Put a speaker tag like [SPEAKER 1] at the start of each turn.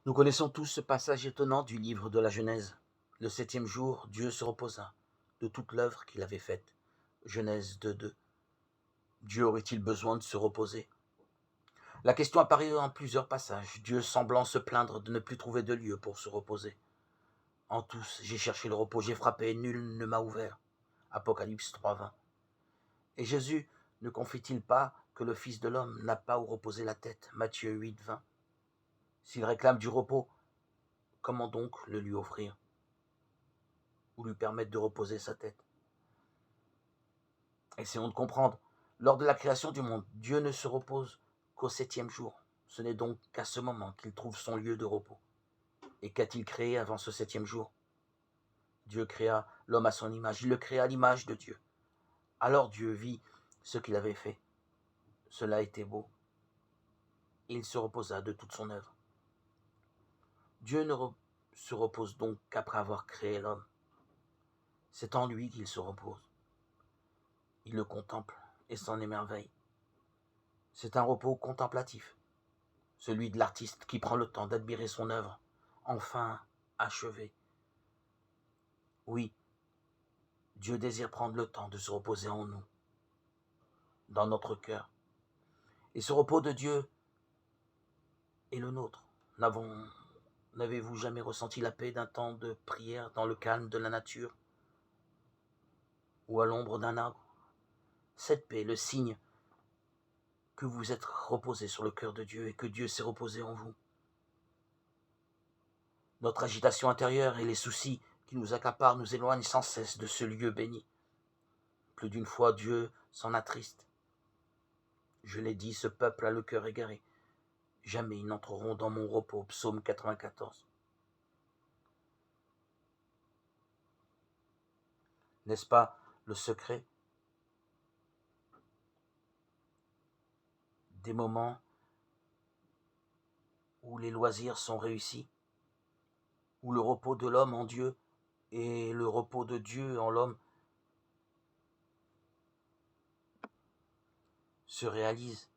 [SPEAKER 1] Nous connaissons tous ce passage étonnant du livre de la Genèse. Le septième jour, Dieu se reposa de toute l'œuvre qu'il avait faite. Genèse 2:2. Dieu aurait-il besoin de se reposer? La question apparaît en plusieurs passages, Dieu semblant se plaindre de ne plus trouver de lieu pour se reposer. En tous, j'ai cherché le repos, j'ai frappé, nul ne m'a ouvert. Apocalypse 3:20. Et Jésus ne confie-t-il pas que le Fils de l'homme n'a pas où reposer la tête? Matthieu 8:20. S'il réclame du repos, comment donc le lui offrir ou lui permettre de reposer sa tête? Essayons de comprendre. Lors de la création du monde, Dieu ne se repose qu'au septième jour. Ce n'est donc qu'à ce moment qu'il trouve son lieu de repos. Et qu'a-t-il créé avant ce septième jour? Dieu créa l'homme à son image, il le créa à l'image de Dieu. Alors Dieu vit ce qu'il avait fait. Cela était beau. Et il se reposa de toute son œuvre. Dieu ne se repose donc qu'après avoir créé l'homme. C'est en lui qu'il se repose. Il le contemple et s'en émerveille. C'est un repos contemplatif, celui de l'artiste qui prend le temps d'admirer son œuvre, enfin achevée. Oui, Dieu désire prendre le temps de se reposer en nous, dans notre cœur. Et ce repos de Dieu est le nôtre. N'avez-vous jamais ressenti la paix d'un temps de prière dans le calme de la nature ou à l'ombre d'un arbre? Cette paix, le signe que vous êtes reposé sur le cœur de Dieu et que Dieu s'est reposé en vous. Notre agitation intérieure et les soucis qui nous accaparent nous éloignent sans cesse de ce lieu béni. Plus d'une fois, Dieu s'en attriste. Je l'ai dit, ce peuple a le cœur égaré. Jamais ils n'entreront dans mon repos. Psaume 94. N'est-ce pas le secret des moments où les loisirs sont réussis, où le repos de l'homme en Dieu et le repos de Dieu en l'homme se réalisent?